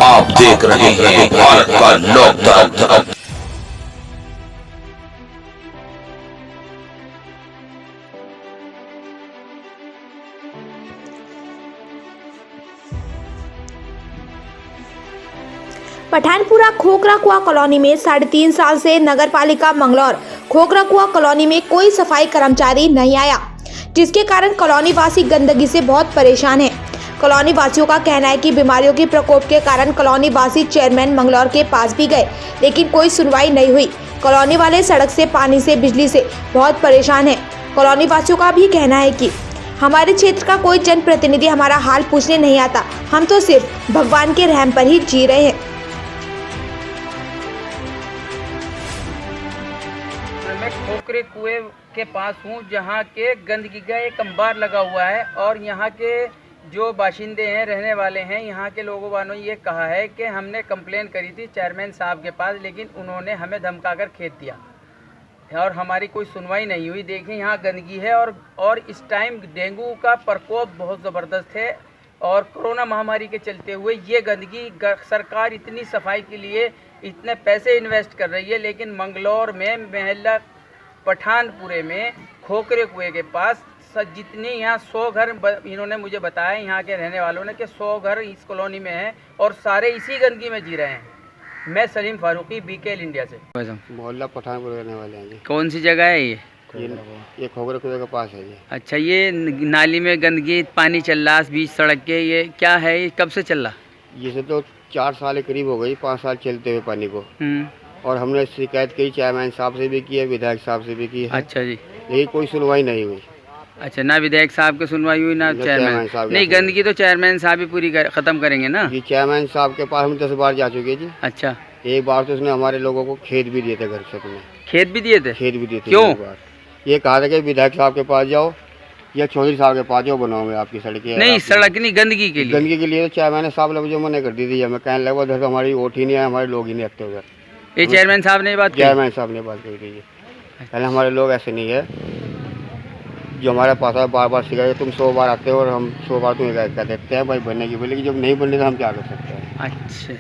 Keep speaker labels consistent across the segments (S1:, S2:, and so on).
S1: आप देख रहे हैं भारत का लोकतंत्र।
S2: पठानपुरा खोखरा कुआं कॉलोनी में 3.5 साल से नगर पालिका मंगलौर खोखरा कुआं कॉलोनी में कोई सफाई कर्मचारी नहीं आया, जिसके कारण कॉलोनी वासी गंदगी से बहुत परेशान हैं। कॉलोनी वासियों का कहना है कि बीमारियों के प्रकोप के कारण कॉलोनी वासी चेयरमैन मंगलौर के पास भी गए, लेकिन कोई सुनवाई नहीं हुई। कॉलोनी वाले सड़क से, पानी से, बिजली से बहुत परेशान हैं। कॉलोनी वासियों का भी कहना है कि हमारे क्षेत्र का कोई जनप्रतिनिधि हमारा हाल पूछने नहीं आता, हम तो सिर्फ भगवान के रहम पर ही जी रहे हैं।
S3: मैं खोखरे कुएं के पास हूँ, जहाँ के गंदगी का एक अंबार लगा हुआ है और यहाँ के जो बाशिंदे हैं, रहने वाले हैं, यहाँ के लोगों वालों ने ये कहा है कि हमने कंप्लेन करी थी चेयरमैन साहब के पास, लेकिन उन्होंने हमें धमकाकर खेद दिया और हमारी कोई सुनवाई नहीं हुई। देखिए यहाँ गंदगी है और इस टाइम डेंगू का प्रकोप बहुत ज़बरदस्त है और कोरोना महामारी के चलते हुए ये गंदगी, सरकार इतनी सफाई के लिए इतने पैसे इन्वेस्ट कर रही है, लेकिन मंगलौर में महल्ला पठानपुरे में खोखरे कुएं के पास जितने यहाँ 100 घर, इन्होंने मुझे बताया यहाँ के रहने वालों ने कि 100 घर इस कॉलोनी में हैं और सारे इसी गंदगी में जी रहे हैं। मैं सलीम फारूकी, बीकेएल इंडिया से।
S4: मोहल्ला पठानपुर रहने वाले हैं जी।
S3: कौन सी जगह है
S4: ये खोखरे कुएं के पास है जी।
S3: अच्छा, ये नाली में गंदगी, पानी चल रहा है बीच सड़क के, ये क्या है, ये कब से चल रहा?
S4: ये से तो 4 साल के करीब हो गई, 5 साल चलते हुए पानी को। और हमने शिकायत की, चेयरमैन साहब से भी की है, विधायक साहब से भी की है।
S3: अच्छा जी।
S4: लेकिन कोई सुनवाई नहीं हुई।
S3: अच्छा, ना विधायक साहब की सुनवाई हुई ना चेयरमैन साहब। नहीं, गंदगी तो चेयरमैन साहब ही पूरी खत्म करेंगे ना।
S4: ये चेयरमैन साहब के पास हम 10 बार जा चुके जी।
S3: अच्छा,
S4: एक बार तो उसने हमारे लोगों को खेत भी दिए थे, घर से अपने
S3: खेत भी दिए थे।
S4: खेत भी दिए थे।
S3: क्यों?
S4: ये कहा था कि विधायक साहब के पास जाओ या चौधरी साहब के पास जाओ, बनाओगे आपकी सड़कें।
S3: नहीं, सड़क नहीं, गंदगी के लिए।
S4: गंदगी के लिए तो चेयरमैन साहब ने मुझे मना कर दी थी। मैं कहने लगा उधर तो हमारी वोट ही नहीं है, हमारे लोग ही नहीं आते उधर।
S3: ये चेयरमैन साहब ने बात की?
S4: चेयरमैन साहब ने बात करी थी। पहले हमारे लोग ऐसे नहीं है, जो हमारे पास है बार बार शिकायत, तुम 100 बार आते हो और हम 100 बार तुम्हें कह देते हैं भाई बनने की, बोले कि जब नहीं बनने तो हम क्या कर सकते हैं।
S3: अच्छा,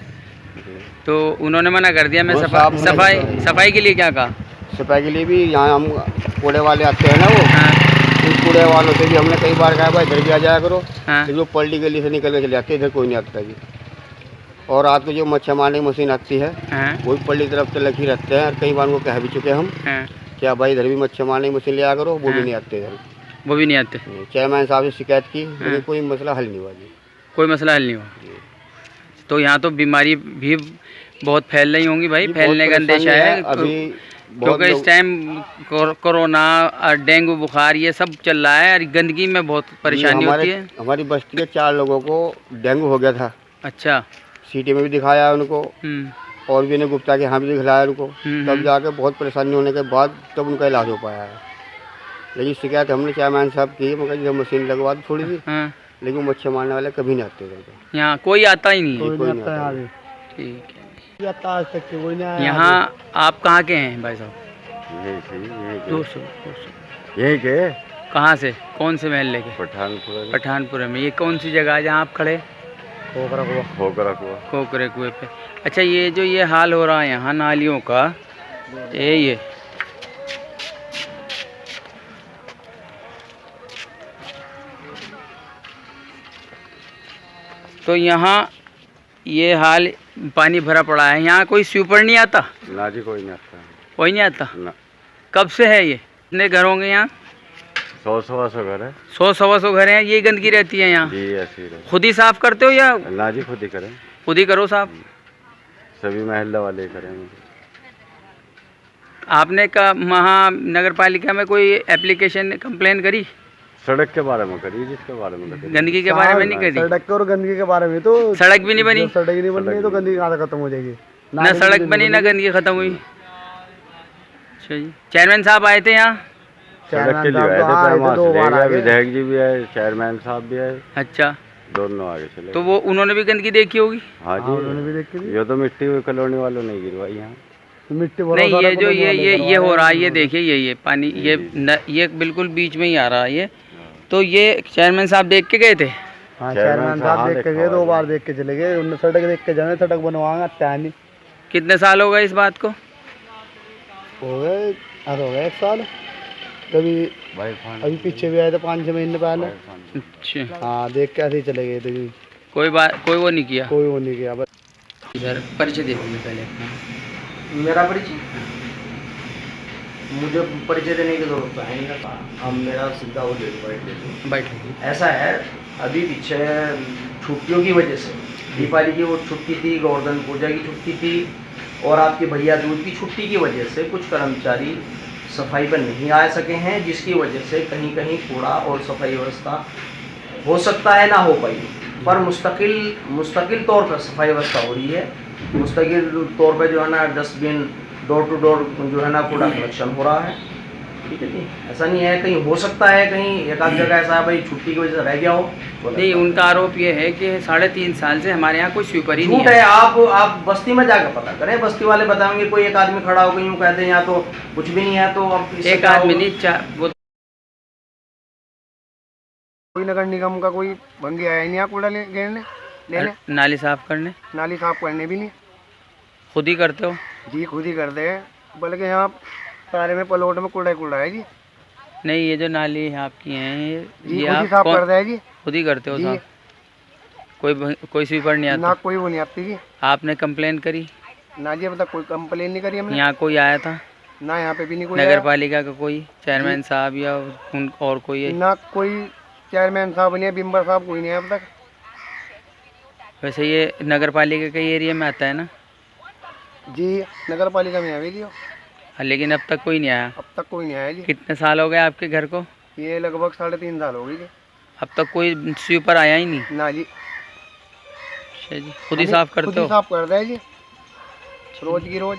S3: तो उन्होंने मना कर दिया। मैं सफाई के लिए क्या कहा?
S4: सफाई के लिए भी यहाँ हम कूड़े वाले आते हैं ना, वो उन कूड़े वालों से भी हमने कई बार कहा भाई इधर भी आ जाया करो। जो पल्टी गली से निकल के चले जाते हैं, इधर कोई नहीं आता जी। और रात को जो मच्छर मारने की मशीन आती है, वो भी पल्टी तरफ से लगी रहते हैं। और कई बार उनको कह भी चुके हम, क्या भाई इधर भी मच्छर मारने की मशीन ले आया करो, वो भी नहीं आते इधर। वो भी नहीं आते। चेयरमैन साहब से शिकायत की, लेकिन कोई मसला हल नहीं हुआ जी। कोई मसला हल नहीं हुआ।
S3: तो यहाँ तो बीमारी भी बहुत फैल रही होंगी भाई, फैलने का अंदेशा है
S4: अभी,
S3: क्योंकि इस टाइम कोरोना और डेंगू बुखार ये सब चल रहा है और गंदगी में बहुत परेशानी होती है।
S4: हमारी बस्ती के 4 लोगों को डेंगू हो गया था।
S3: अच्छा,
S4: सिटी में भी दिखाया उनको और भी ने गुप्ता के यहाँ भी दिखलाया उनको। तब जाके बहुत परेशानी होने के बाद तब उनका इलाज हो पाया है। लेकिन शिकायत हमने चेयरमैन साहब की, मगर जब मशीन लगवा दी थोड़ी सी, लेकिन मच्छर मारने वाले कभी नहीं आते इधर।
S3: यहाँ कोई आता ही नहीं है। ठीक है। यहाँ आप कहाँ के हैं भाई साहब?
S4: यही के।
S3: कहाँ से, कौन से महल्ले के?
S4: पठानपुरा
S3: में। ये कौन सी जगह है जहाँ आप खड़े? खोखरे कुएं पे। अच्छा, ये जो ये हाल हो रहा है यहाँ नालियों का, ये तो यहाँ ये हाल, पानी भरा पड़ा है। यहाँ कोई स्वीपर नहीं आता?
S4: ना जी, कोई नहीं आता।
S3: कोई नहीं आता
S4: ना।
S3: कब से है ये? कितने घर होंगे यहाँ?
S4: 100-125 घर है।
S3: 100-125 घर हैं। ये गंदगी रहती है यहाँ?
S4: जी, ऐसी
S3: खुद ही साफ करते हो या?
S4: ना जी, खुद ही करें।
S3: खुद ही करो साफ?
S4: सभी महल्ला वाले करेंगे।
S3: आपने का महानगर पालिका में कोई एप्लीकेशन कंप्लेन करी?
S4: सड़क के बारे में करी, जिसके बारे में करी।
S3: गंदगी के बारे में नहीं करी?
S5: सड़क और गंदगी के बारे में तो
S3: सड़क भी नहीं बनी।
S5: सड़क नहीं बनी तो गंदगी कहाँ खत्म हो जाएगी?
S3: ना सड़क बनी ना गंदगी खत्म हुई। अच्छा जी, चेयरमैन साहब आए थे यहाँ?
S4: सड़क के लिए आए थे, विधायक जी भी आए, चेयरमैन साहब भी आए।
S3: अच्छा,
S4: दोनों आगे चले।
S3: तो वो उन्होंने भी गंदगी देखी होगी?
S4: हाँ जी, उन्होंने भी देखी। ये तो मिट्टी हुई कॉलोनी वालों ने गिरवाई यहाँ।
S5: मिट्टी
S3: नहीं, ये जो ये हो रहा है, ये देखिए, ये पानी ये बिल्कुल बीच में ही आ रहा है ये। तो ये चेयरमैन साहब देख के गए थे?
S5: हाँ चेयरमैन साहब देख के गए, 2 बार देख के चले गए, उन्होंने सड़क देख के जाने, सड़क बनवाएंगे तय नहीं।
S3: कितने साल हो गए इस बात को?
S5: हो गए 1 साल। कभी अभी पीछे भी आए थे 5-6 महीने पहले।
S3: अच्छा,
S5: हाँ देख के ऐसे ही चले गए थे जी।
S3: कोई वो नहीं किया?
S5: कोई वो नहीं किया। बस
S3: इधर परिचय दे दीजिए पहले अपना।
S6: मेरा परिचय, मुझे परिचय देने की जरूरत है नहीं। हम मेरा सीधा वो दे दो,
S3: बैठो।
S6: ऐसा है, अभी पीछे छुट्टियों की वजह से, दीपावली की वो छुट्टी थी, गोवर्धन पूजा की छुट्टी थी और आपकी भैया दूज की छुट्टी की वजह से कुछ कर्मचारी सफाई पर नहीं आ सके हैं, जिसकी वजह से कहीं कहीं कूड़ा और सफाई व्यवस्था हो सकता है ना हो पाई, पर मुस्तकिल तौर पर सफाई व्यवस्था हो रही है। मुस्तकिल तौर पर जो है ना डस्टबिन डोर टू डोर जो है ना कूड़ा कलेक्शन हो रहा है। ठीक है जी, ऐसा नहीं है, कहीं हो सकता है कहीं एक आध जगह ऐसा है भाई छुट्टी की वजह से रह गया हो।
S3: नहीं, उनका आरोप ये है कि 3.5 साल से हमारे यहाँ कोई स्वीपर ही नहीं
S6: झूठ है। आप बस्ती में जाकर पता करें, बस्ती वाले बताएंगे। कोई एक आदमी खड़ा होकर यूँ कहते हैं यहाँ तो कुछ भी नहीं है, तो अब
S3: एक आदमी नहीं, वो
S5: कोई नगर निगम का कोई भंगी आया ही नहीं कूड़ा लेने,
S3: नाली साफ करने
S5: नाली साफ करने भी नहीं।
S3: खुद ही करते हो?
S5: जी खुद ही करते हैं, बल्कि यहाँ सारे में पलोट में कूड़ा है जी।
S3: नहीं, ये जो नाली आपकी हैं
S5: जी
S3: ये
S5: खुद ही
S3: आप
S5: साफ करते हैं जी।
S3: खुद ही करते हो
S5: जी।
S3: साफ? कोई स्वीपर नहीं
S5: ना
S3: आता?
S5: कोई वो नहीं आती जी।
S3: आपने कंप्लेन करी?
S5: ना जी, अब तक कोई कंप्लेन नहीं करी हमने।
S3: यहाँ कोई आया था
S5: ना यहाँ पे भी नहीं कोई
S3: नगर
S5: आया।
S3: पालिका का कोई चेयरमैन साहब या और कोई है?
S5: ना कोई चेयरमैन साहब नहीं है, बिम्बर साहब कोई नहीं है अब तक।
S3: वैसे ये नगर पालिका के एरिया में आता है ना?
S5: जी नगर पालिका में आवे जी।
S3: लेकिन अब तक कोई नहीं आया?
S5: अब तक कोई नहीं आया जी।
S3: कितने साल हो गए आपके घर को?
S5: ये लगभग 3.5 साल हो गई जी।
S3: अब तक कोई स्वीपर आया ही नहीं?
S5: ना जी।
S3: अच्छा जी, खुद ही साफ करते
S5: खुद ही
S3: हो?
S5: साफ करता है जी, रोज की रोज।